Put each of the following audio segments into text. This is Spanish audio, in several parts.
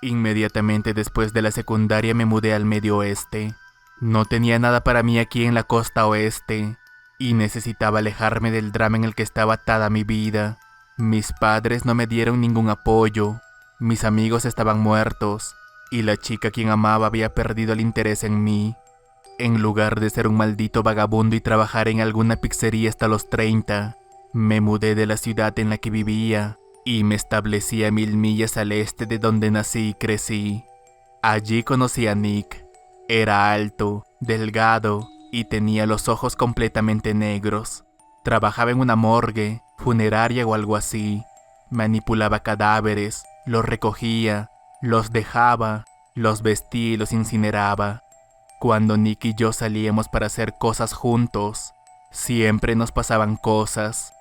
Inmediatamente después de la secundaria me mudé al medio oeste. No tenía nada para mí aquí en la costa oeste y necesitaba alejarme del drama en el que estaba atada mi vida. Mis padres no me dieron ningún apoyo, mis amigos estaban muertos y la chica a quien amaba había perdido el interés en mí. En lugar de ser un maldito vagabundo y trabajar en alguna pizzería hasta los 30, me mudé de la ciudad en la que vivía y me establecí a 1000 millas al este de donde nací y crecí. Allí conocí a Nick. Era alto, delgado y tenía los ojos completamente negros. Trabajaba en una morgue, funeraria o algo así. Manipulaba cadáveres, los recogía, los dejaba, los vestía y los incineraba. Cuando Nick y yo salíamos para hacer cosas juntos, siempre nos pasaban cosas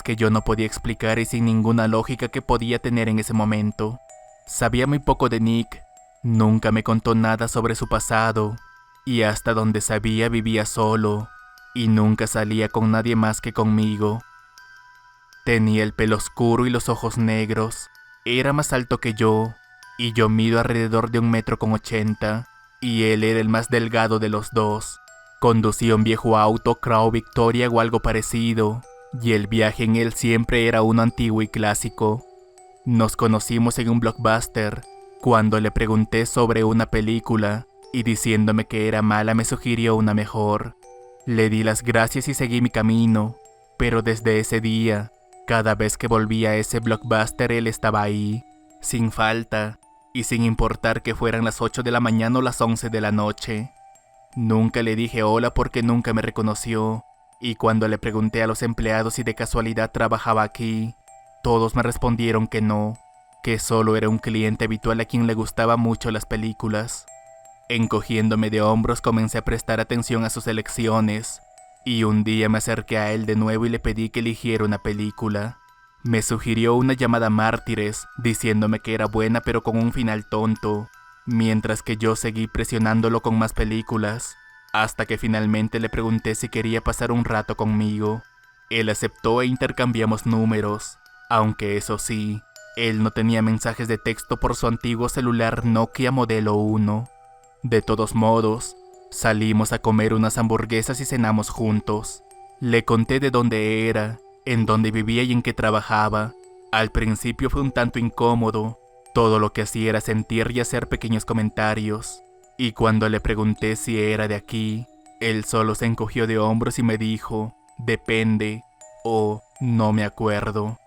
que yo no podía explicar y sin ninguna lógica que podía tener en ese momento. Sabía muy poco de Nick, nunca me contó nada sobre su pasado, y hasta donde sabía vivía solo, y nunca salía con nadie más que conmigo. Tenía el pelo oscuro y los ojos negros, era más alto que yo, y yo mido alrededor de 1,80 m, y él era el más delgado de los dos. Conducía un viejo auto Crown Victoria o algo parecido, y el viaje en él siempre era uno antiguo y clásico. Nos conocimos en un Blockbuster, cuando le pregunté sobre una película, y diciéndome que era mala me sugirió una mejor. Le di las gracias y seguí mi camino, pero desde ese día, cada vez que volvía a ese Blockbuster él estaba ahí, sin falta, y sin importar que fueran las 8 de la mañana o las 11 de la noche. Nunca le dije hola porque nunca me reconoció, y cuando le pregunté a los empleados si de casualidad trabajaba aquí, todos me respondieron que no, que solo era un cliente habitual a quien le gustaban mucho las películas. Encogiéndome de hombros comencé a prestar atención a sus elecciones, y un día me acerqué a él de nuevo y le pedí que eligiera una película. Me sugirió una llamada Mártires, diciéndome que era buena pero con un final tonto, mientras que yo seguí presionándolo con más películas, hasta que finalmente le pregunté si quería pasar un rato conmigo. Él aceptó e intercambiamos números, aunque eso sí, él no tenía mensajes de texto por su antiguo celular Nokia modelo 1. De todos modos, salimos a comer unas hamburguesas y cenamos juntos. Le conté de dónde era, en dónde vivía y en qué trabajaba. Al principio fue un tanto incómodo, todo lo que hacía era sentir y hacer pequeños comentarios. Y cuando le pregunté si era de aquí, él solo se encogió de hombros y me dijo, depende, o no me acuerdo.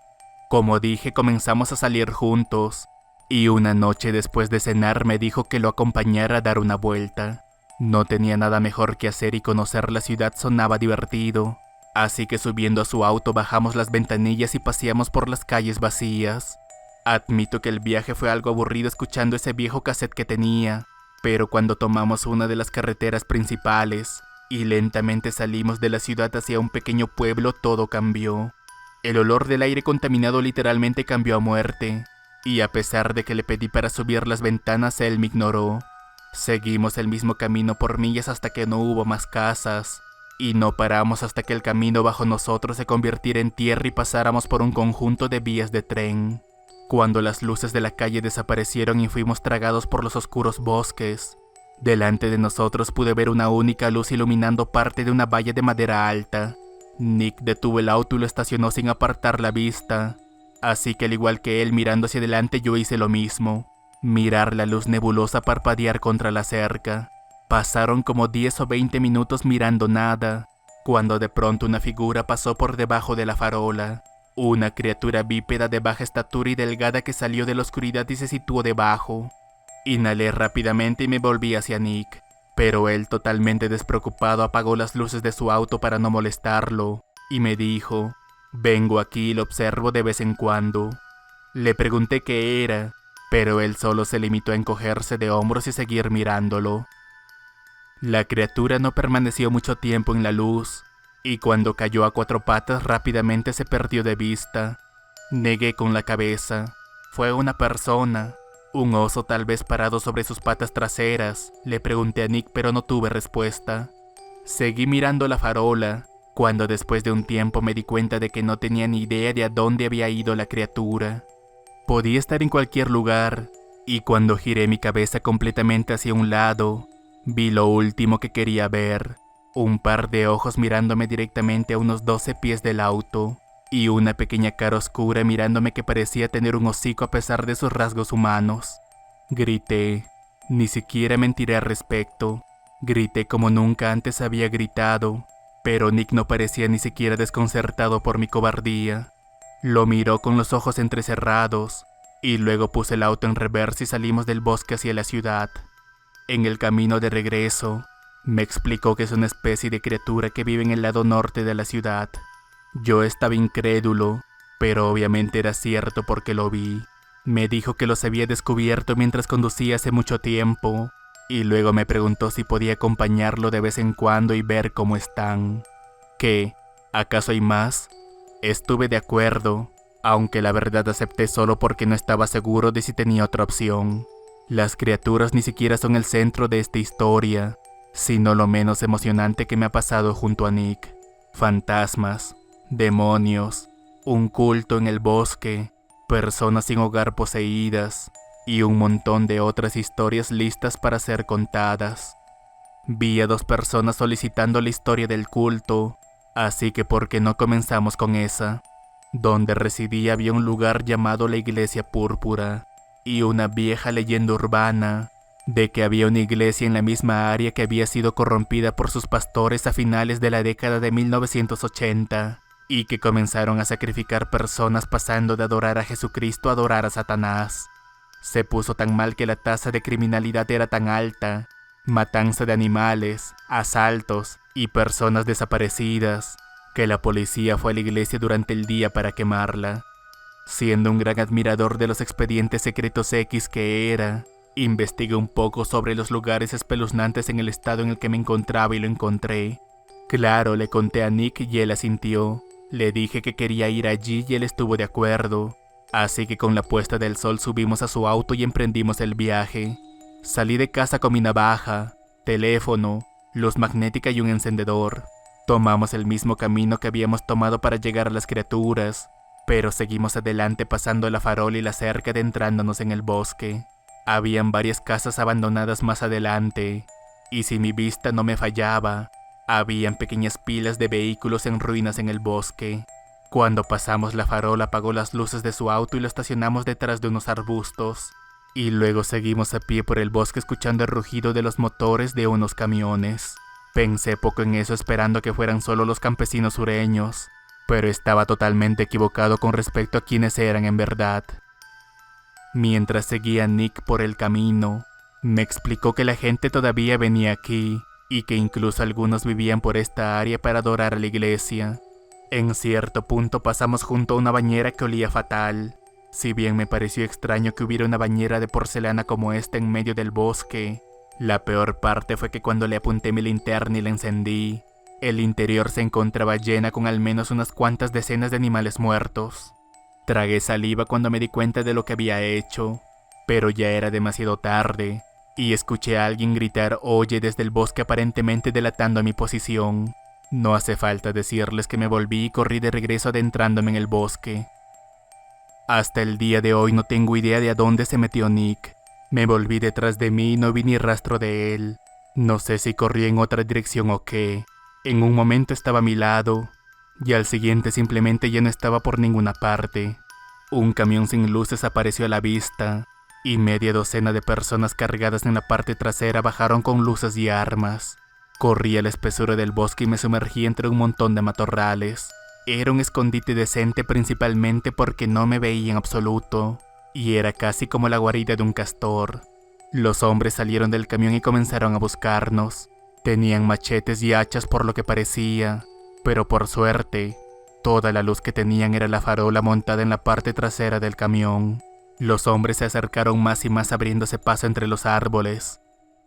Como dije, comenzamos a salir juntos, y una noche después de cenar me dijo que lo acompañara a dar una vuelta. No tenía nada mejor que hacer y conocer la ciudad sonaba divertido, así que subiendo a su auto bajamos las ventanillas y paseamos por las calles vacías. Admito que el viaje fue algo aburrido escuchando ese viejo cassette que tenía, pero cuando tomamos una de las carreteras principales y lentamente salimos de la ciudad hacia un pequeño pueblo, todo cambió. El olor del aire contaminado literalmente cambió a muerte, y a pesar de que le pedí para subir las ventanas, él me ignoró. Seguimos el mismo camino por millas hasta que no hubo más casas, y no paramos hasta que el camino bajo nosotros se convirtiera en tierra y pasáramos por un conjunto de vías de tren. Cuando las luces de la calle desaparecieron y fuimos tragados por los oscuros bosques, delante de nosotros pude ver una única luz iluminando parte de una valla de madera alta. Nick detuvo el auto y lo estacionó sin apartar la vista, así que al igual que él mirando hacia adelante yo hice lo mismo, mirar la luz nebulosa parpadear contra la cerca. Pasaron como 10 o 20 minutos mirando nada, cuando de pronto una figura pasó por debajo de la farola. Una criatura bípeda de baja estatura y delgada que salió de la oscuridad y se situó debajo. Inhalé rápidamente y me volví hacia Nick, pero él, totalmente despreocupado, apagó las luces de su auto para no molestarlo, y me dijo, vengo aquí y lo observo de vez en cuando. Le pregunté qué era, pero él solo se limitó a encogerse de hombros y seguir mirándolo. La criatura no permaneció mucho tiempo en la luz, y cuando cayó a 4 patas rápidamente se perdió de vista. Negué con la cabeza. Fue una persona, un oso tal vez parado sobre sus patas traseras. Le pregunté a Nick pero no tuve respuesta. Seguí mirando la farola, cuando después de un tiempo me di cuenta de que no tenía ni idea de a dónde había ido la criatura. Podía estar en cualquier lugar, y cuando giré mi cabeza completamente hacia un lado, vi lo último que quería ver, un par de ojos mirándome directamente a unos 12 pies del auto, y una pequeña cara oscura mirándome que parecía tener un hocico a pesar de sus rasgos humanos. Grité, ni siquiera mentiré al respecto, grité como nunca antes había gritado, pero Nick no parecía ni siquiera desconcertado por mi cobardía. Lo miró con los ojos entrecerrados, y luego puse el auto en reversa y salimos del bosque hacia la ciudad. En el camino de regreso, me explicó que es una especie de criatura que vive en el lado norte de la ciudad. Yo estaba incrédulo, pero obviamente era cierto porque lo vi. Me dijo que los había descubierto mientras conducía hace mucho tiempo, y luego me preguntó si podía acompañarlo de vez en cuando y ver cómo están. ¿Qué? ¿Acaso hay más? Estuve de acuerdo, aunque la verdad acepté solo porque no estaba seguro de si tenía otra opción. Las criaturas ni siquiera son el centro de esta historia, sino lo menos emocionante que me ha pasado junto a Nick. Fantasmas, demonios, un culto en el bosque, personas sin hogar poseídas y un montón de otras historias listas para ser contadas. Vi a 2 personas solicitando la historia del culto, así que ¿por qué no comenzamos con esa? Donde residía había un lugar llamado la Iglesia Púrpura, y una vieja leyenda urbana de que había una iglesia en la misma área que había sido corrompida por sus pastores a finales de la década de 1980 y que comenzaron a sacrificar personas pasando de adorar a Jesucristo a adorar a Satanás. Se puso tan mal que la tasa de criminalidad era tan alta, matanza de animales, asaltos y personas desaparecidas, que la policía fue a la iglesia durante el día para quemarla. Siendo un gran admirador de los expedientes secretos X que era, investigué un poco sobre los lugares espeluznantes en el estado en el que me encontraba y lo encontré. Claro, le conté a Nick y él asintió. Le dije que quería ir allí y él estuvo de acuerdo. Así que con la puesta del sol subimos a su auto y emprendimos el viaje. Salí de casa con mi navaja, teléfono, luz magnética y un encendedor. Tomamos el mismo camino que habíamos tomado para llegar a las criaturas, pero seguimos adelante pasando la farola y la cerca adentrándonos en el bosque. Habían varias casas abandonadas más adelante, y si mi vista no me fallaba, habían pequeñas pilas de vehículos en ruinas en el bosque. Cuando pasamos la farola apagó las luces de su auto y lo estacionamos detrás de unos arbustos, y luego seguimos a pie por el bosque escuchando el rugido de los motores de unos camiones. Pensé poco en eso esperando que fueran solo los campesinos sureños, pero estaba totalmente equivocado con respecto a quiénes eran en verdad. Mientras seguía Nick por el camino, me explicó que la gente todavía venía aquí y que incluso algunos vivían por esta área para adorar a la iglesia. En cierto punto pasamos junto a una bañera que olía fatal. Si bien me pareció extraño que hubiera una bañera de porcelana como esta en medio del bosque, la peor parte fue que cuando le apunté mi linterna y la encendí, el interior se encontraba llena con al menos unas cuantas decenas de animales muertos. Tragué saliva cuando me di cuenta de lo que había hecho, pero ya era demasiado tarde, y escuché a alguien gritar "oye" desde el bosque aparentemente delatando mi posición. No hace falta decirles que me volví y corrí de regreso adentrándome en el bosque. Hasta el día de hoy no tengo idea de a dónde se metió Nick. Me volví detrás de mí y no vi ni rastro de él. No sé si corrí en otra dirección o qué. En un momento estaba a mi lado, y al siguiente simplemente ya no estaba por ninguna parte. Un camión sin luces apareció a la vista, y media docena de personas cargadas en la parte trasera bajaron con luces y armas. Corrí a la espesura del bosque y me sumergí entre un montón de matorrales. Era un escondite decente principalmente porque no me veía en absoluto, y era casi como la guarida de un castor. Los hombres salieron del camión y comenzaron a buscarnos. Tenían machetes y hachas por lo que parecía, pero por suerte, toda la luz que tenían era la farola montada en la parte trasera del camión. Los hombres se acercaron más y más abriéndose paso entre los árboles.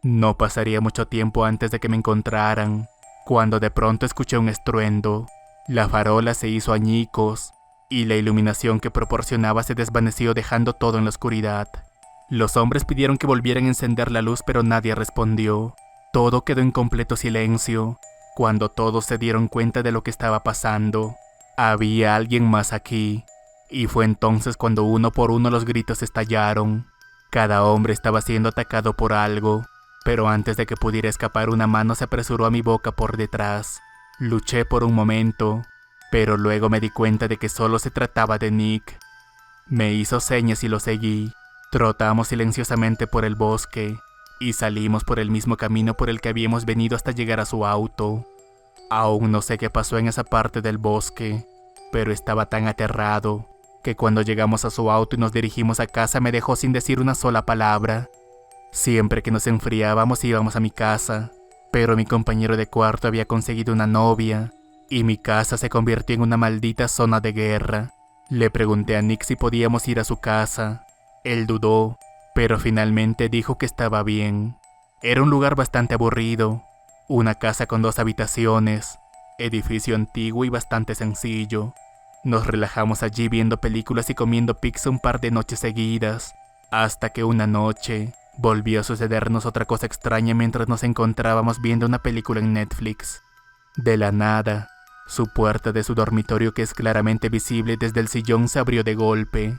No pasaría mucho tiempo antes de que me encontraran, cuando de pronto escuché un estruendo. La farola se hizo añicos y la iluminación que proporcionaba se desvaneció dejando todo en la oscuridad. Los hombres pidieron que volvieran a encender la luz, pero nadie respondió. Todo quedó en completo silencio. Cuando todos se dieron cuenta de lo que estaba pasando, había alguien más aquí. Y fue entonces cuando uno por uno los gritos estallaron. Cada hombre estaba siendo atacado por algo, pero antes de que pudiera escapar una mano se apresuró a mi boca por detrás. Luché por un momento, pero luego me di cuenta de que solo se trataba de Nick. Me hizo señas y lo seguí. Trotamos silenciosamente por el bosque y salimos por el mismo camino por el que habíamos venido hasta llegar a su auto. Aún no sé qué pasó en esa parte del bosque, pero estaba tan aterrado que cuando llegamos a su auto y nos dirigimos a casa me dejó sin decir una sola palabra. Siempre que nos enfriábamos íbamos a mi casa, pero mi compañero de cuarto había conseguido una novia y mi casa se convirtió en una maldita zona de guerra. Le pregunté a Nick si podíamos ir a su casa. Él dudó, pero finalmente dijo que estaba bien. Era un lugar bastante aburrido, una casa con 2 habitaciones, edificio antiguo y bastante sencillo. Nos relajamos allí viendo películas y comiendo pizza un par de noches seguidas, hasta que una noche volvió a sucedernos otra cosa extraña mientras nos encontrábamos viendo una película en Netflix. De la nada, su puerta de su dormitorio, que es claramente visible desde el sillón, se abrió de golpe.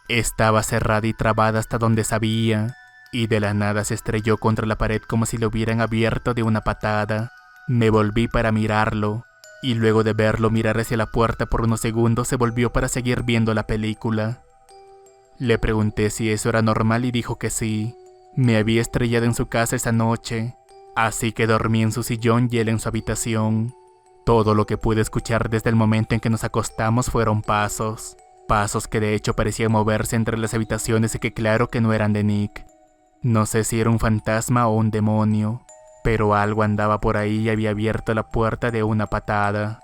Estaba cerrada y trabada hasta donde sabía, y de la nada se estrelló contra la pared como si lo hubieran abierto de una patada. Me volví para mirarlo, y luego de verlo mirar hacia la puerta por unos segundos se volvió para seguir viendo la película. Le pregunté si eso era normal y dijo que sí. Me había estrellado en su casa esa noche, así que dormí en su sillón y él en su habitación. Todo lo que pude escuchar desde el momento en que nos acostamos fueron pasos. Pasos que de hecho parecían moverse entre las habitaciones y que claro que no eran de Nick. No sé si era un fantasma o un demonio, pero algo andaba por ahí y había abierto la puerta de una patada.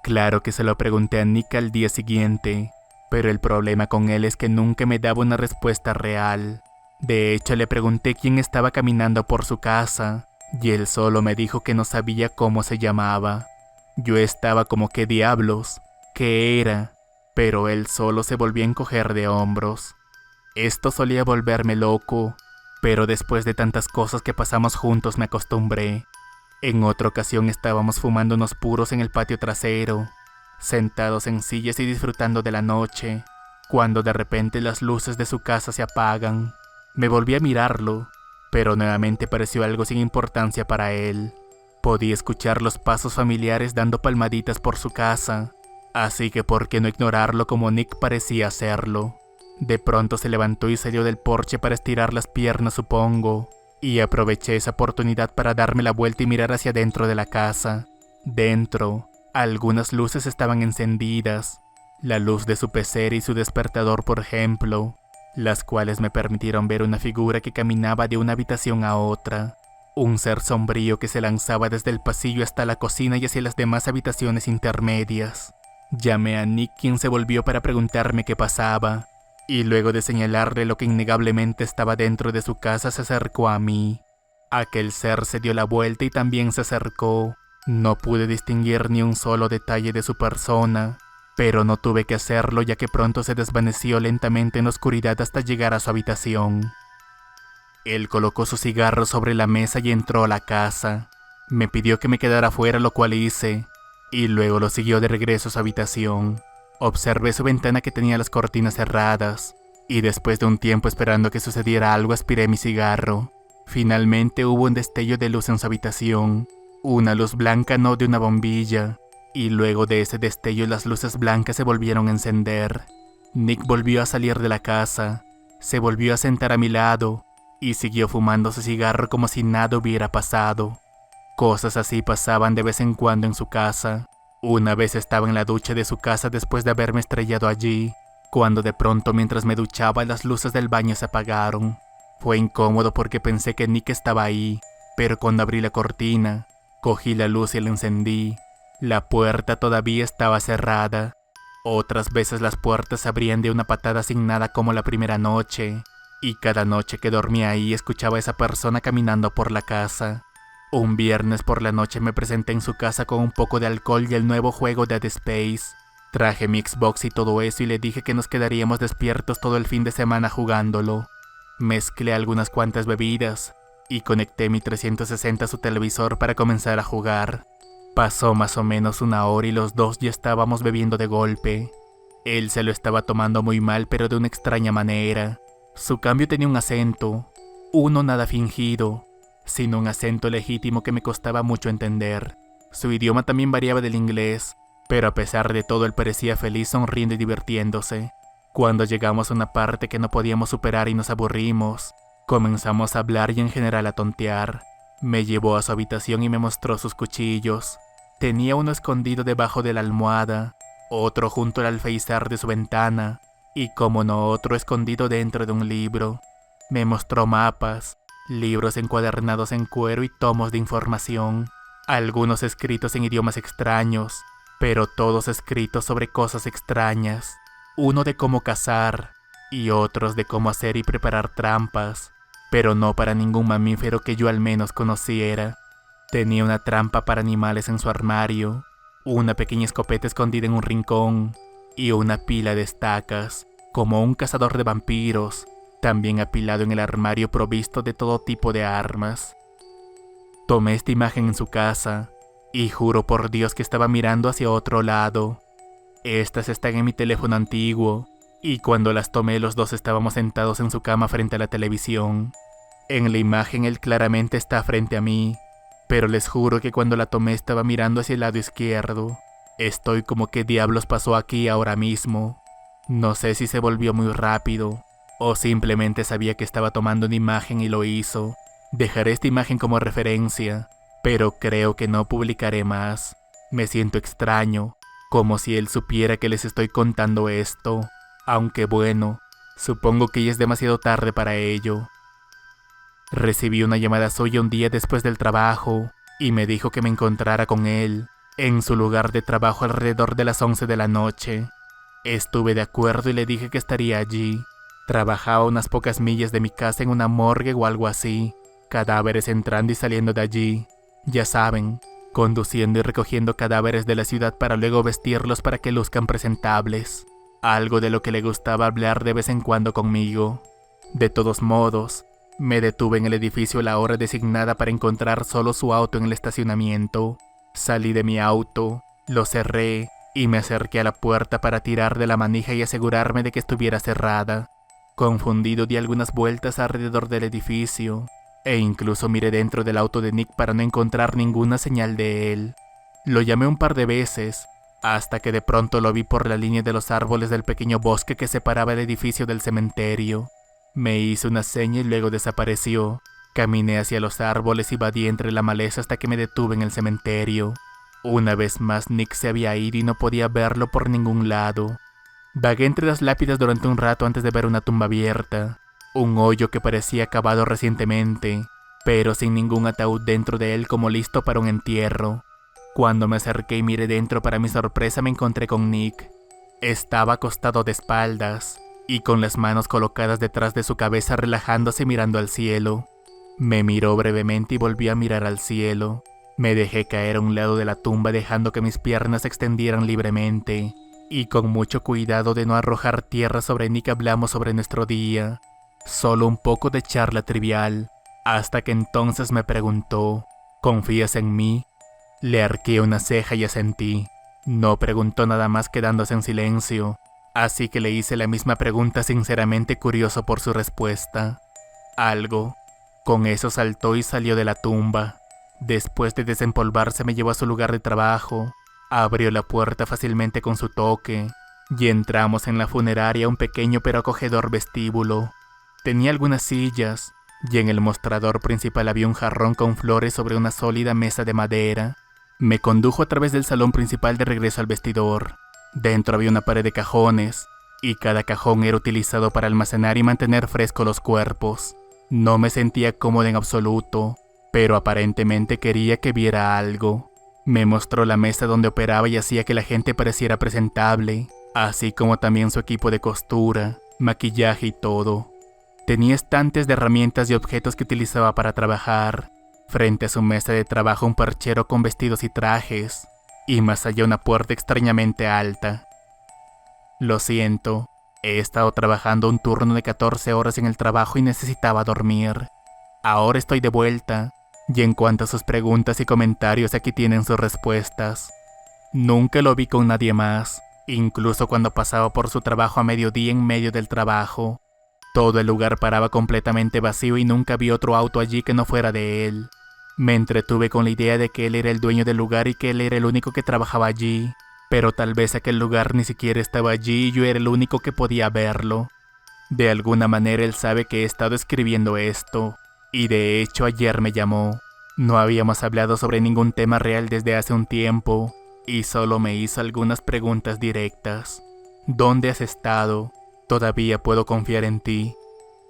Claro que se lo pregunté a Nick al día siguiente, pero el problema con él es que nunca me daba una respuesta real. De hecho, le pregunté quién estaba caminando por su casa, y él solo me dijo que no sabía cómo se llamaba. Yo estaba como ¿qué diablos? ¿Qué era? Pero él solo se volvió a encoger de hombros. Esto solía volverme loco, pero después de tantas cosas que pasamos juntos me acostumbré. En otra ocasión estábamos fumando unos puros en el patio trasero, sentados en sillas y disfrutando de la noche, cuando de repente las luces de su casa se apagan. Me volví a mirarlo, pero nuevamente pareció algo sin importancia para él. Podía escuchar los pasos familiares dando palmaditas por su casa, así que por qué no ignorarlo como Nick parecía hacerlo. De pronto se levantó y salió del porche para estirar las piernas, supongo, y aproveché esa oportunidad para darme la vuelta y mirar hacia dentro de la casa. Dentro, algunas luces estaban encendidas, la luz de su pecera y su despertador, por ejemplo, las cuales me permitieron ver una figura que caminaba de una habitación a otra. Un ser sombrío que se lanzaba desde el pasillo hasta la cocina y hacia las demás habitaciones intermedias. Llamé a Nick, quien se volvió para preguntarme qué pasaba, y luego de señalarle lo que innegablemente estaba dentro de su casa se acercó a mí. Aquel ser se dio la vuelta y también se acercó. No pude distinguir ni un solo detalle de su persona, pero no tuve que hacerlo ya que pronto se desvaneció lentamente en la oscuridad hasta llegar a su habitación. Él colocó su cigarro sobre la mesa y entró a la casa. Me pidió que me quedara afuera, lo cual hice, y luego lo siguió de regreso a su habitación. Observé su ventana que tenía las cortinas cerradas, y después de un tiempo esperando que sucediera algo aspiré mi cigarro. Finalmente hubo un destello de luz en su habitación, una luz blanca, no de una bombilla, y luego de ese destello las luces blancas se volvieron a encender. Nick volvió a salir de la casa, se volvió a sentar a mi lado, y siguió fumando su cigarro como si nada hubiera pasado. Cosas así pasaban de vez en cuando en su casa. Una vez estaba en la ducha de su casa después de haberme estrellado allí, cuando de pronto mientras me duchaba las luces del baño se apagaron. Fue incómodo porque pensé que Nick estaba ahí, pero cuando abrí la cortina, cogí la luz y la encendí. La puerta todavía estaba cerrada. Otras veces las puertas se abrían de una patada sin nada como la primera noche, y cada noche que dormía ahí escuchaba a esa persona caminando por la casa. Un viernes por la noche me presenté en su casa con un poco de alcohol y el nuevo juego Dead Space. Traje mi Xbox y todo eso y le dije que nos quedaríamos despiertos todo el fin de semana jugándolo. Mezclé algunas cuantas bebidas y conecté mi 360 a su televisor para comenzar a jugar. Pasó más o menos una hora y los dos ya estábamos bebiendo de golpe. Él se lo estaba tomando muy mal, pero de una extraña manera. Su cambio tenía un acento, uno nada fingido, sino un acento legítimo que me costaba mucho entender. Su idioma también variaba del inglés, pero a pesar de todo él parecía feliz, sonriendo y divirtiéndose. Cuando llegamos a una parte que no podíamos superar y nos aburrimos, comenzamos a hablar y en general a tontear. Me llevó a su habitación y me mostró sus cuchillos. Tenía uno escondido debajo de la almohada, otro junto al alféizar de su ventana, y como no otro escondido dentro de un libro. Me mostró mapas, libros encuadernados en cuero y tomos de información, algunos escritos en idiomas extraños, pero todos escritos sobre cosas extrañas. Uno de cómo cazar y otros de cómo hacer y preparar trampas, pero no para ningún mamífero que yo al menos conociera. Tenía una trampa para animales en su armario, una pequeña escopeta escondida en un rincón y una pila de estacas, como un cazador de vampiros, también apilado en el armario provisto de todo tipo de armas. Tomé esta imagen en su casa y juro por Dios que estaba mirando hacia otro lado. Estas están en mi teléfono antiguo y cuando las tomé los dos estábamos sentados en su cama frente a la televisión. En la imagen él claramente está frente a mí, pero les juro que cuando la tomé estaba mirando hacia el lado izquierdo. Estoy como ¿qué diablos pasó aquí ahora mismo? No sé si se volvió muy rápido o simplemente sabía que estaba tomando una imagen y lo hizo. Dejaré esta imagen como referencia, pero creo que no publicaré más. Me siento extraño, como si él supiera que les estoy contando esto, aunque bueno, supongo que ya es demasiado tarde para ello. Recibí una llamada suya un día después del trabajo y me dijo que me encontrara con él en su lugar de trabajo alrededor de las 11 de la noche. Estuve de acuerdo y le dije que estaría allí. Trabajaba a unas pocas millas de mi casa en una morgue o algo así, cadáveres entrando y saliendo de allí. Ya saben, conduciendo y recogiendo cadáveres de la ciudad para luego vestirlos para que luzcan presentables. Algo de lo que le gustaba hablar de vez en cuando conmigo. De todos modos, me detuve en el edificio a la hora designada para encontrar solo su auto en el estacionamiento. Salí de mi auto, lo cerré y me acerqué a la puerta para tirar de la manija y asegurarme de que estuviera cerrada. Confundido di algunas vueltas alrededor del edificio e incluso miré dentro del auto de Nick para no encontrar ninguna señal de él. Lo llamé un par de veces, hasta que de pronto lo vi por la línea de los árboles del pequeño bosque que separaba el edificio del cementerio. Me hizo una seña y luego desapareció. Caminé hacia los árboles y vadí entre la maleza hasta que me detuve en el cementerio. Una vez más Nick se había ido y no podía verlo por ningún lado. Vagué entre las lápidas durante un rato antes de ver una tumba abierta, un hoyo que parecía cavado recientemente, pero sin ningún ataúd dentro de él como listo para un entierro. Cuando me acerqué y miré dentro, para mi sorpresa me encontré con Nick. Estaba acostado de espaldas y con las manos colocadas detrás de su cabeza relajándose mirando al cielo. Me miró brevemente y volví a mirar al cielo. Me dejé caer a un lado de la tumba dejando que mis piernas se extendieran libremente. Y con mucho cuidado de no arrojar tierra sobre Nick hablamos sobre nuestro día. Solo un poco de charla trivial, hasta que entonces me preguntó, ¿confías en mí? Le arqueé una ceja y asentí. No preguntó nada más quedándose en silencio, así que le hice la misma pregunta sinceramente curioso por su respuesta. Algo. Con eso saltó y salió de la tumba. Después de desempolvarse me llevó a su lugar de trabajo. Abrió la puerta fácilmente con su toque y entramos en la funeraria, un pequeño pero acogedor vestíbulo. Tenía algunas sillas y en el mostrador principal había un jarrón con flores sobre una sólida mesa de madera. Me condujo a través del salón principal de regreso al vestidor. Dentro había una pared de cajones y cada cajón era utilizado para almacenar y mantener frescos los cuerpos. No me sentía cómodo en absoluto, pero aparentemente quería que viera algo. Me mostró la mesa donde operaba y hacía que la gente pareciera presentable, así como también su equipo de costura, maquillaje y todo. Tenía estantes de herramientas y objetos que utilizaba para trabajar. Frente a su mesa de trabajo un perchero con vestidos y trajes. Y más allá una puerta extrañamente alta. Lo siento, he estado trabajando un turno de 14 horas en el trabajo y necesitaba dormir. Ahora estoy de vuelta, y en cuanto a sus preguntas y comentarios aquí tienen sus respuestas. Nunca lo vi con nadie más, incluso cuando pasaba por su trabajo a mediodía en medio del trabajo. Todo el lugar paraba completamente vacío y nunca vi otro auto allí que no fuera de él. Me entretuve con la idea de que él era el dueño del lugar y que él era el único que trabajaba allí, pero tal vez aquel lugar ni siquiera estaba allí y yo era el único que podía verlo. De alguna manera él sabe que he estado escribiendo esto, y de hecho ayer me llamó. No habíamos hablado sobre ningún tema real desde hace un tiempo, y solo me hizo algunas preguntas directas. ¿Dónde has estado? Todavía puedo confiar en ti.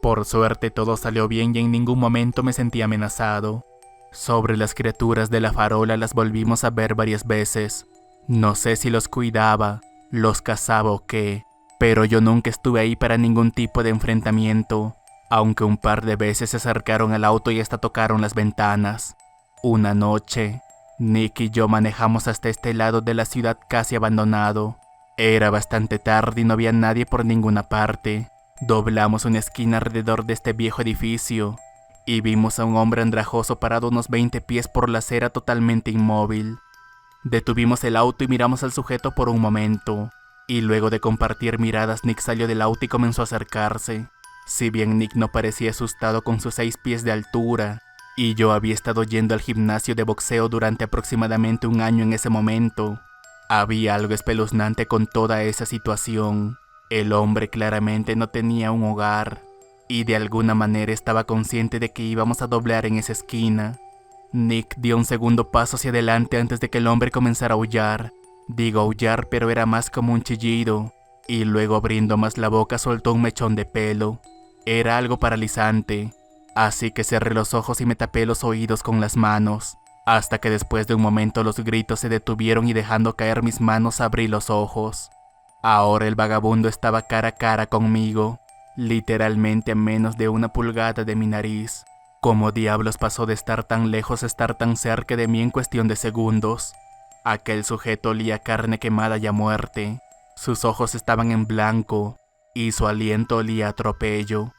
Por suerte todo salió bien y en ningún momento me sentí amenazado. Sobre las criaturas de la farola las volvimos a ver varias veces. No sé si los cuidaba, los cazaba o qué, pero yo nunca estuve ahí para ningún tipo de enfrentamiento, aunque un par de veces se acercaron al auto y hasta tocaron las ventanas. Una noche, Nick y yo manejamos hasta este lado de la ciudad casi abandonado. Era bastante tarde y no había nadie por ninguna parte. Doblamos una esquina alrededor de este viejo edificio y vimos a un hombre andrajoso parado unos 20 pies por la acera totalmente inmóvil. Detuvimos el auto y miramos al sujeto por un momento, y luego de compartir miradas Nick salió del auto y comenzó a acercarse. Si bien Nick no parecía asustado con sus 6 pies de altura, y yo había estado yendo al gimnasio de boxeo durante aproximadamente un año en ese momento, había algo espeluznante con toda esa situación. El hombre claramente no tenía un hogar, y de alguna manera estaba consciente de que íbamos a doblar en esa esquina. Nick dio un segundo paso hacia adelante antes de que el hombre comenzara a aullar. Digo aullar, pero era más como un chillido, y luego abriendo más la boca soltó un mechón de pelo. Era algo paralizante, así que cerré los ojos y me tapé los oídos con las manos, hasta que después de un momento los gritos se detuvieron y dejando caer mis manos abrí los ojos. Ahora el vagabundo estaba cara a cara conmigo, literalmente a menos de 1 pulgada de mi nariz. ¿Cómo diablos pasó de estar tan lejos a estar tan cerca de mí en cuestión de segundos? Aquel sujeto olía a carne quemada y a muerte. Sus ojos estaban en blanco y su aliento olía a atropello.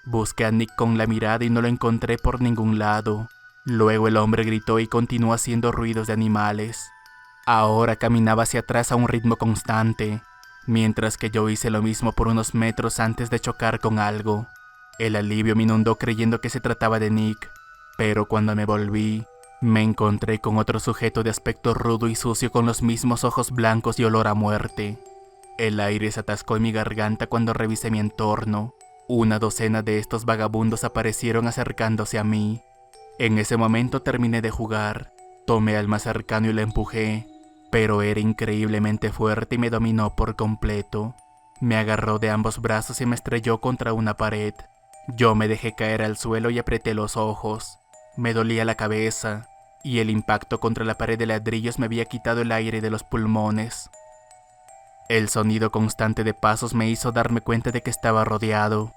Busqué a Nick con la mirada y no lo encontré por ningún lado. Luego el hombre gritó y continuó haciendo ruidos de animales. Ahora caminaba hacia atrás a un ritmo constante, mientras que yo hice lo mismo por unos metros antes de chocar con algo. El alivio me inundó creyendo que se trataba de Nick, pero cuando me volví, me encontré con otro sujeto de aspecto rudo y sucio con los mismos ojos blancos y olor a muerte. El aire se atascó en mi garganta cuando revisé mi entorno. 1 docena de estos vagabundos aparecieron acercándose a mí. En ese momento terminé de jugar, tomé al más cercano y lo empujé, pero era increíblemente fuerte y me dominó por completo. Me agarró de ambos brazos y me estrelló contra una pared. Yo me dejé caer al suelo y apreté los ojos. Me dolía la cabeza, y el impacto contra la pared de ladrillos me había quitado el aire de los pulmones. El sonido constante de pasos me hizo darme cuenta de que estaba rodeado.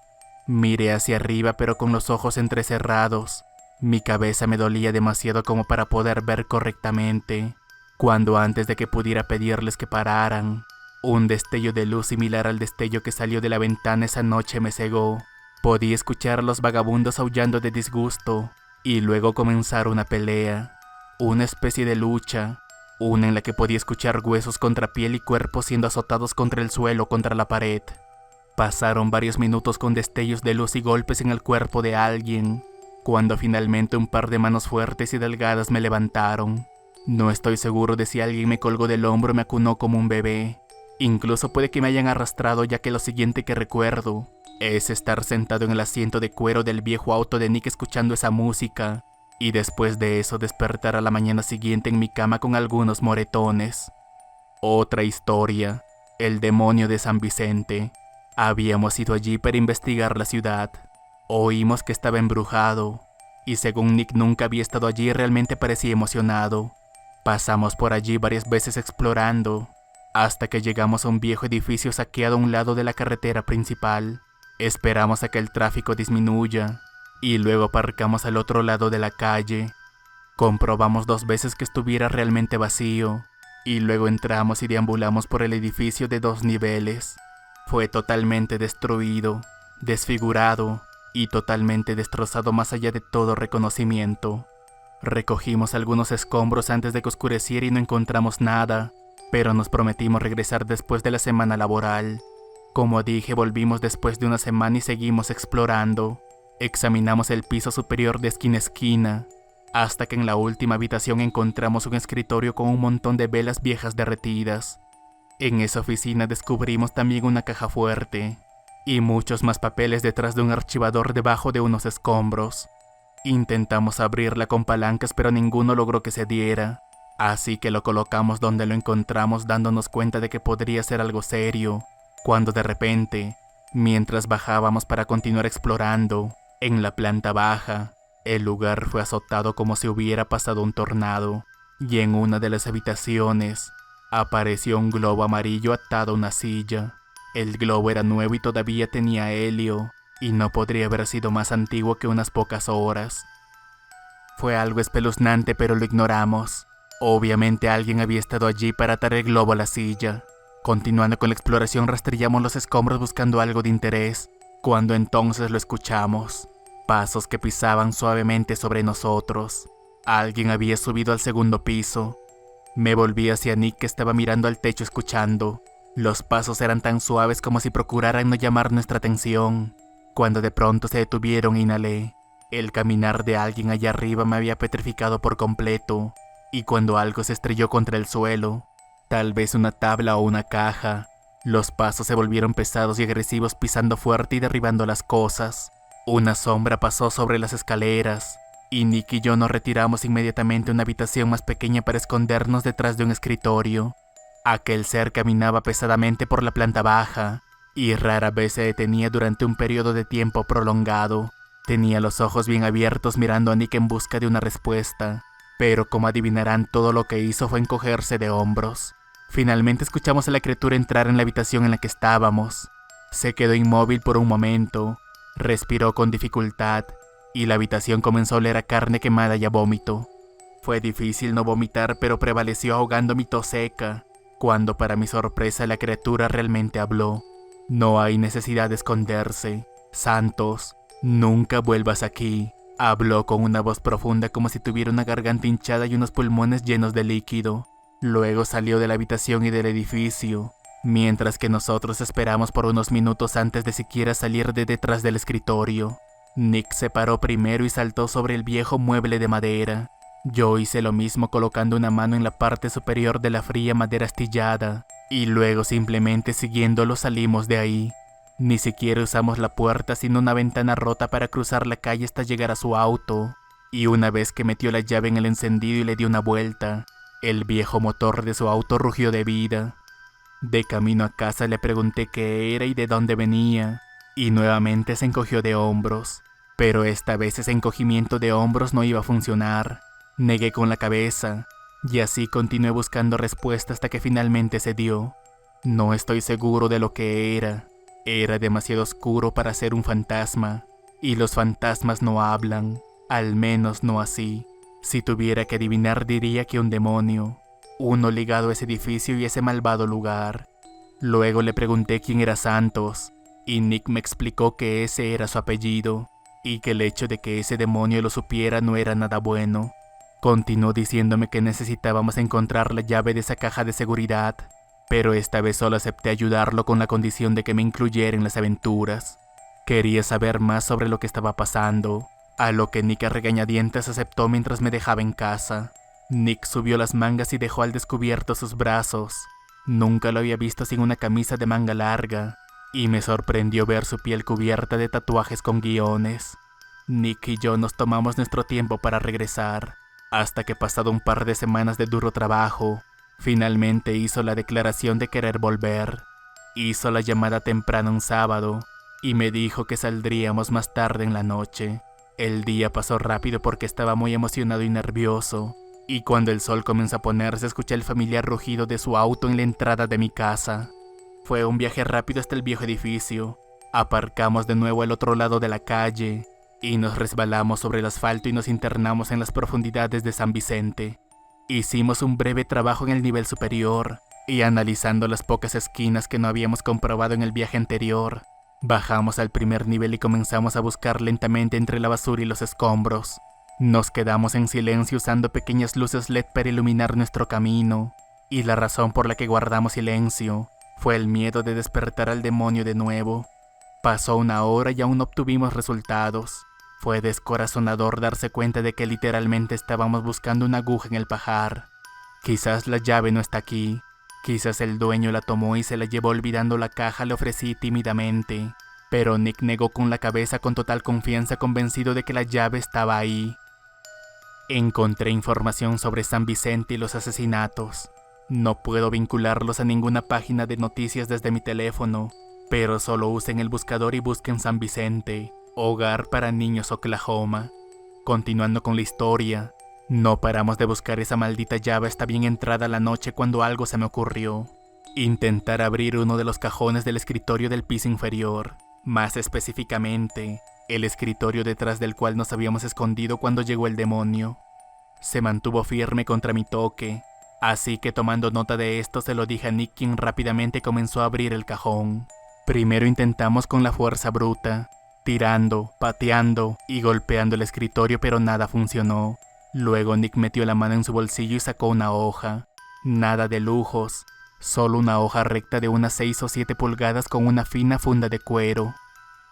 Miré hacia arriba pero con los ojos entrecerrados. Mi cabeza me dolía demasiado como para poder ver correctamente, cuando antes de que pudiera pedirles que pararan, un destello de luz similar al destello que salió de la ventana esa noche me cegó. Podía escuchar a los vagabundos aullando de disgusto, y luego comenzar una pelea, una especie de lucha, una en la que podía escuchar huesos contra piel y cuerpos siendo azotados contra el suelo o contra la pared. Pasaron varios minutos con destellos de luz y golpes en el cuerpo de alguien, cuando finalmente un par de manos fuertes y delgadas me levantaron. No estoy seguro de si alguien me colgó del hombro o me acunó como un bebé. Incluso puede que me hayan arrastrado, ya que lo siguiente que recuerdo es estar sentado en el asiento de cuero del viejo auto de Nick escuchando esa música, y después de eso despertar a la mañana siguiente en mi cama con algunos moretones. Otra historia, el demonio de San Vicente. Habíamos ido allí para investigar la ciudad. Oímos que estaba embrujado, y según Nick nunca había estado allí y realmente parecía emocionado. Pasamos por allí varias veces explorando, hasta que llegamos a un viejo edificio saqueado a un lado de la carretera principal. Esperamos a que el tráfico disminuya y luego aparcamos al otro lado de la calle. Comprobamos 2 veces que estuviera realmente vacío y luego entramos y deambulamos por el edificio de 2 niveles. Fue totalmente destruido, desfigurado y totalmente destrozado más allá de todo reconocimiento. Recogimos algunos escombros antes de que oscureciera y no encontramos nada, pero nos prometimos regresar después de la semana laboral. Como dije, volvimos después de una semana y seguimos explorando. Examinamos el piso superior de esquina a esquina, hasta que en la última habitación encontramos un escritorio con un montón de velas viejas derretidas. En esa oficina descubrimos también una caja fuerte y muchos más papeles detrás de un archivador debajo de unos escombros. Intentamos abrirla con palancas, pero ninguno logró que se diera, así que lo colocamos donde lo encontramos, dándonos cuenta de que podría ser algo serio, cuando de repente, mientras bajábamos para continuar explorando, en la planta baja, el lugar fue azotado como si hubiera pasado un tornado, y en una de las habitaciones apareció un globo amarillo atado a una silla. El globo era nuevo y todavía tenía helio, y no podría haber sido más antiguo que unas pocas horas. Fue algo espeluznante, pero lo ignoramos. Obviamente alguien había estado allí para atar el globo a la silla. Continuando con la exploración, rastrillamos los escombros buscando algo de interés, cuando entonces lo escuchamos. Pasos que pisaban suavemente sobre nosotros. Alguien había subido al segundo piso. Me volví hacia Nick, que estaba mirando al techo escuchando. Los pasos eran tan suaves como si procuraran no llamar nuestra atención. Cuando de pronto se detuvieron, inhalé. El caminar de alguien allá arriba me había petrificado por completo, y cuando algo se estrelló contra el suelo, tal vez una tabla o una caja, los pasos se volvieron pesados y agresivos, pisando fuerte y derribando las cosas. Una sombra pasó sobre las escaleras, y Nick y yo nos retiramos inmediatamente a una habitación más pequeña para escondernos detrás de un escritorio. Aquel ser caminaba pesadamente por la planta baja, y rara vez se detenía durante un periodo de tiempo prolongado. Tenía los ojos bien abiertos mirando a Nick en busca de una respuesta, pero como adivinarán, todo lo que hizo fue encogerse de hombros. Finalmente escuchamos a la criatura entrar en la habitación en la que estábamos. Se quedó inmóvil por un momento, respiró con dificultad, y la habitación comenzó a oler a carne quemada y a vómito. Fue difícil no vomitar, pero prevaleció ahogando mi tos seca, cuando para mi sorpresa la criatura realmente habló. No hay necesidad de esconderse. Santos, nunca vuelvas aquí. Habló con una voz profunda como si tuviera una garganta hinchada y unos pulmones llenos de líquido. Luego salió de la habitación y del edificio, mientras que nosotros esperamos por unos minutos antes de siquiera salir de detrás del escritorio. Nick se paró primero y saltó sobre el viejo mueble de madera. Yo hice lo mismo colocando una mano en la parte superior de la fría madera astillada, y luego simplemente siguiéndolo salimos de ahí. Ni siquiera usamos la puerta, sino una ventana rota para cruzar la calle hasta llegar a su auto, y una vez que metió la llave en el encendido y le dio una vuelta, el viejo motor de su auto rugió de vida. De camino a casa le pregunté qué era y de dónde venía, y nuevamente se encogió de hombros, pero esta vez ese encogimiento de hombros no iba a funcionar. Negué con la cabeza, y así continué buscando respuesta hasta que finalmente se dio. No estoy seguro de lo que era. Era demasiado oscuro para ser un fantasma, y los fantasmas no hablan, al menos no así. Si tuviera que adivinar, diría que un demonio, uno ligado a ese edificio y ese malvado lugar. Luego le pregunté quién era Santos, y Nick me explicó que ese era su apellido, y que el hecho de que ese demonio lo supiera no era nada bueno. Continuó diciéndome que necesitábamos encontrar la llave de esa caja de seguridad, pero esta vez solo acepté ayudarlo con la condición de que me incluyera en las aventuras. Quería saber más sobre lo que estaba pasando, a lo que Nick a regañadientes aceptó mientras me dejaba en casa. Nick subió las mangas y dejó al descubierto sus brazos. Nunca lo había visto sin una camisa de manga larga, y me sorprendió ver su piel cubierta de tatuajes con guiones. Nick y yo nos tomamos nuestro tiempo para regresar, hasta que pasado un par de semanas de duro trabajo, finalmente hizo la declaración de querer volver. Hizo la llamada temprano un sábado, y me dijo que saldríamos más tarde en la noche. El día pasó rápido porque estaba muy emocionado y nervioso, y cuando el sol comenzó a ponerse escuché el familiar rugido de su auto en la entrada de mi casa. Fue un viaje rápido hasta el viejo edificio, Aparcamos de nuevo al otro lado de la calle y nos resbalamos sobre el asfalto y nos internamos en las profundidades de San Vicente. Hicimos un breve trabajo en el nivel superior y analizando las pocas esquinas que no habíamos comprobado en el viaje anterior, bajamos al primer nivel y comenzamos a buscar lentamente entre la basura y los escombros. Nos quedamos en silencio usando pequeñas luces LED para iluminar nuestro camino, y la razón por la que guardamos silencio fue el miedo de despertar al demonio de nuevo. Pasó una hora y aún no obtuvimos resultados. Fue descorazonador darse cuenta de que literalmente estábamos buscando una aguja en el pajar. Quizás la llave no está aquí. Quizás el dueño la tomó y se la llevó olvidando la caja, le ofrecí tímidamente. Pero Nick negó con la cabeza con total confianza, convencido de que la llave estaba ahí. Encontré información sobre San Vicente y los asesinatos. No puedo vincularlos a ninguna página de noticias desde mi teléfono, pero solo usen el buscador y busquen San Vicente, Hogar para Niños Oklahoma. Continuando con la historia, no paramos de buscar esa maldita llave hasta bien entrada la noche cuando algo se me ocurrió. Intentar abrir uno de los cajones del escritorio del piso inferior, más específicamente, el escritorio detrás del cual nos habíamos escondido cuando llegó el demonio. Se mantuvo firme contra mi toque, así que tomando nota de esto se lo dije a Nick, quien rápidamente comenzó a abrir el cajón. Primero intentamos con la fuerza bruta, tirando, pateando y golpeando el escritorio, pero nada funcionó. Luego Nick metió la mano en su bolsillo y sacó una hoja. Nada de lujos, solo una hoja recta de unas 6 o 7 pulgadas con una fina funda de cuero.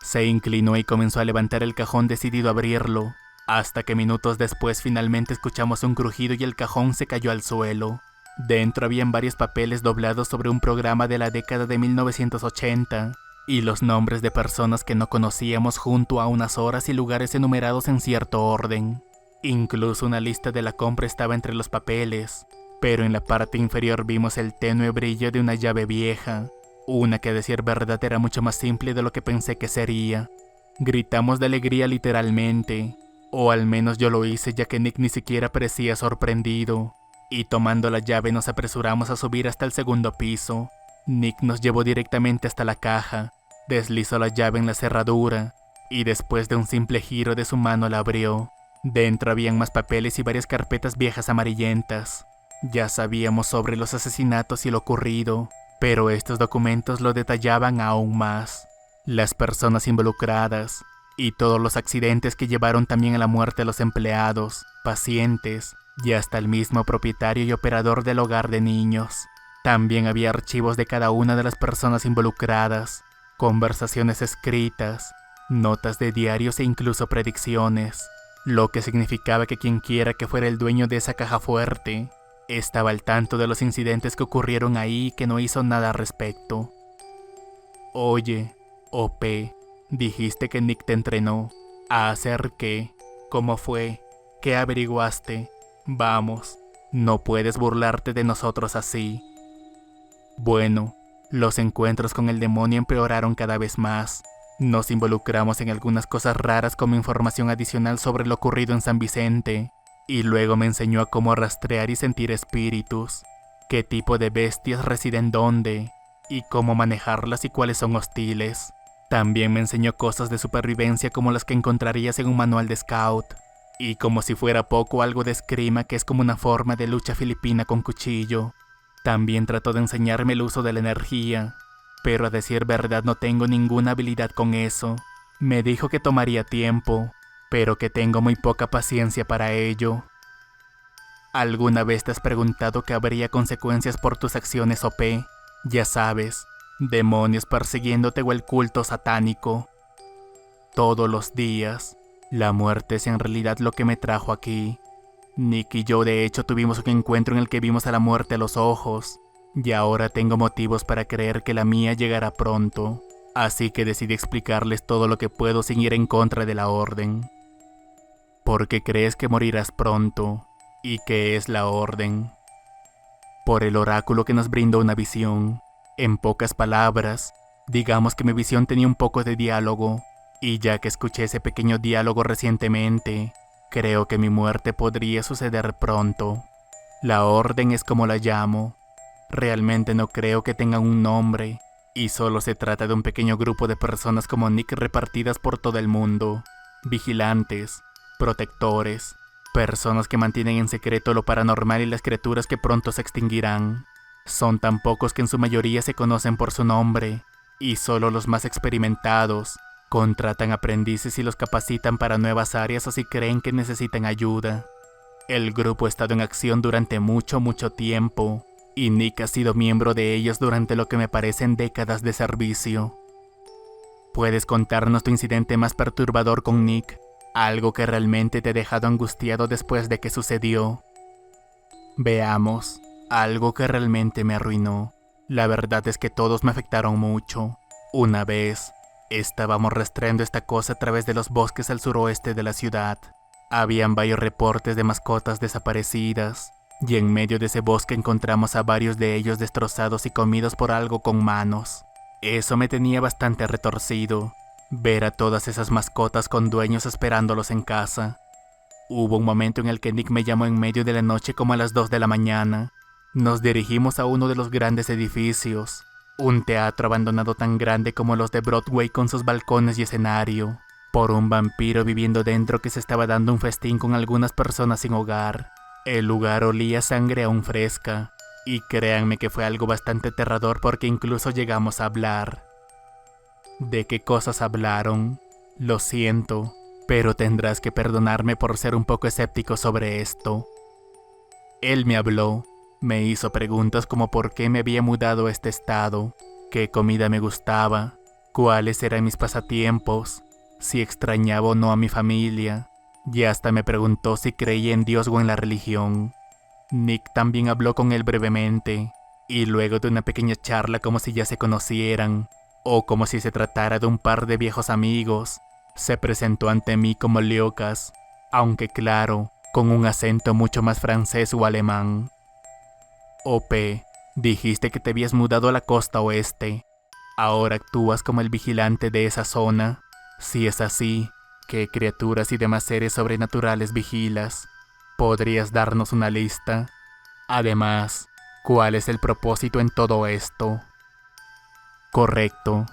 Se inclinó y comenzó a levantar el cajón decidido a abrirlo, hasta que minutos después finalmente escuchamos un crujido y el cajón se cayó al suelo. Dentro habían varios papeles doblados sobre un programa de la década de 1980 y los nombres de personas que no conocíamos junto a unas horas y lugares enumerados en cierto orden. Incluso una lista de la compra estaba entre los papeles, pero en la parte inferior vimos el tenue brillo de una llave vieja, una que a decir verdad era mucho más simple de lo que pensé que sería. Gritamos de alegría literalmente, o al menos yo lo hice, ya que Nick ni siquiera parecía sorprendido. Y tomando la llave nos apresuramos a subir hasta el segundo piso. Nick nos llevó directamente hasta la caja, deslizó la llave en la cerradura y después de un simple giro de su mano la abrió. Dentro habían más papeles y varias carpetas viejas amarillentas. Ya sabíamos sobre los asesinatos y lo ocurrido, pero estos documentos lo detallaban aún más. Las personas involucradas y todos los accidentes que llevaron también a la muerte a los empleados, pacientes y hasta el mismo propietario y operador del hogar de niños. También había archivos de cada una de las personas involucradas, conversaciones escritas, notas de diarios e incluso predicciones, lo que significaba que quienquiera que fuera el dueño de esa caja fuerte estaba al tanto de los incidentes que ocurrieron ahí y que no hizo nada al respecto. Oye, OP, dijiste que Nick te entrenó. ¿A hacer qué? ¿Cómo fue? ¿Qué averiguaste? Vamos, no puedes burlarte de nosotros así. Bueno, los encuentros con el demonio empeoraron cada vez más. Nos involucramos en algunas cosas raras como información adicional sobre lo ocurrido en San Vicente, y luego me enseñó a cómo rastrear y sentir espíritus, qué tipo de bestias residen dónde, y cómo manejarlas y cuáles son hostiles. También me enseñó cosas de supervivencia como las que encontrarías en un manual de scout. Y como si fuera poco, algo de esgrima, que es como una forma de lucha filipina con cuchillo. También trató de enseñarme el uso de la energía, pero a decir verdad no tengo ninguna habilidad con eso. Me dijo que tomaría tiempo, pero que tengo muy poca paciencia para ello. ¿Alguna vez te has preguntado que habría consecuencias por tus acciones, OP? Ya sabes, demonios persiguiéndote o el culto satánico. Todos los días. La muerte es en realidad lo que me trajo aquí. Nick y yo de hecho tuvimos un encuentro en el que vimos a la muerte a los ojos, y ahora tengo motivos para creer que la mía llegará pronto, así que decidí explicarles todo lo que puedo sin ir en contra de la orden. ¿Por qué crees que morirás pronto? ¿Y qué es la orden? Por el oráculo que nos brindó una visión. En pocas palabras, digamos que mi visión tenía un poco de diálogo. Y ya que escuché ese pequeño diálogo recientemente, creo que mi muerte podría suceder pronto. La orden es como la llamo. Realmente no creo que tengan un nombre, y solo se trata de un pequeño grupo de personas como Nick repartidas por todo el mundo. Vigilantes, protectores, personas que mantienen en secreto lo paranormal y las criaturas que pronto se extinguirán. Son tan pocos que en su mayoría se conocen por su nombre, y solo los más experimentados contratan aprendices y los capacitan para nuevas áreas o si creen que necesitan ayuda. El grupo ha estado en acción durante mucho tiempo, y Nick ha sido miembro de ellos durante lo que me parecen décadas de servicio. ¿Puedes contarnos tu incidente más perturbador con Nick? Algo que realmente te ha dejado angustiado después de que sucedió. Veamos, algo que realmente me arruinó. La verdad es que todos me afectaron mucho. Una vez, estábamos rastreando esta cosa a través de los bosques al suroeste de la ciudad. Habían varios reportes de mascotas desaparecidas, y en medio de ese bosque encontramos a varios de ellos destrozados y comidos por algo con manos. Eso me tenía bastante retorcido, ver a todas esas mascotas con dueños esperándolos en casa. Hubo un momento en el que Nick me llamó en medio de la noche como a las 2 de la mañana. Nos dirigimos a uno de los grandes edificios, un teatro abandonado tan grande como los de Broadway con sus balcones y escenario, por un vampiro viviendo dentro que se estaba dando un festín con algunas personas sin hogar. El lugar olía a sangre aún fresca, y créanme que fue algo bastante aterrador porque incluso llegamos a hablar. ¿De qué cosas hablaron? Lo siento, pero tendrás que perdonarme por ser un poco escéptico sobre esto. Él me habló, me hizo preguntas como por qué me había mudado a este estado, qué comida me gustaba, cuáles eran mis pasatiempos, si extrañaba o no a mi familia, y hasta me preguntó si creía en Dios o en la religión. Nick también habló con él brevemente, y luego de una pequeña charla como si ya se conocieran, o como si se tratara de un par de viejos amigos, se presentó ante mí como Leocas, aunque claro, con un acento mucho más francés o alemán. OP, dijiste que te habías mudado a la costa oeste. ¿Ahora actúas como el vigilante de esa zona? Si es así, ¿qué criaturas y demás seres sobrenaturales vigilas? ¿Podrías darnos una lista? Además, ¿cuál es el propósito en todo esto? Correcto.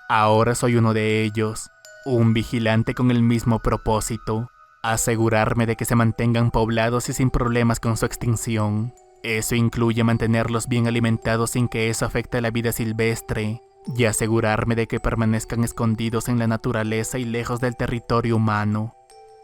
Ahora soy uno de ellos, un vigilante con el mismo propósito, asegurarme de que se mantengan poblados y sin problemas con su extinción. Eso incluye mantenerlos bien alimentados sin que eso afecte a la vida silvestre, y asegurarme de que permanezcan escondidos en la naturaleza y lejos del territorio humano.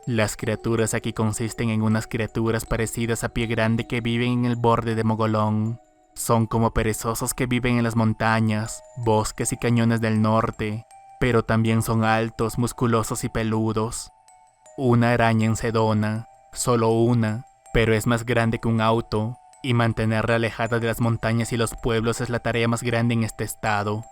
Las criaturas aquí consisten en unas criaturas parecidas a Pie Grande que viven en el borde de Mogolón. Son como perezosos que viven en las montañas, bosques y cañones del norte, pero también son altos, musculosos y peludos. Una araña en Sedona, solo una, pero es más grande que un auto, y mantenerla alejada de las montañas y los pueblos es la tarea más grande en este estado.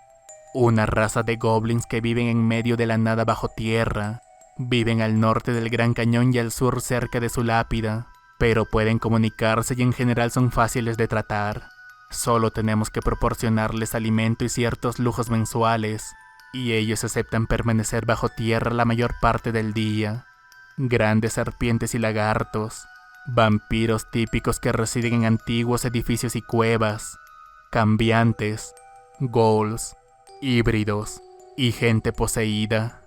Una raza de goblins que viven en medio de la nada bajo tierra. Viven al norte del Gran Cañón y al sur cerca de su lápida, pero pueden comunicarse y en general son fáciles de tratar. Solo tenemos que proporcionarles alimento y ciertos lujos mensuales, y ellos aceptan permanecer bajo tierra la mayor parte del día. Grandes serpientes y lagartos, vampiros típicos que residen en antiguos edificios y cuevas, cambiantes, ghouls, híbridos y gente poseída.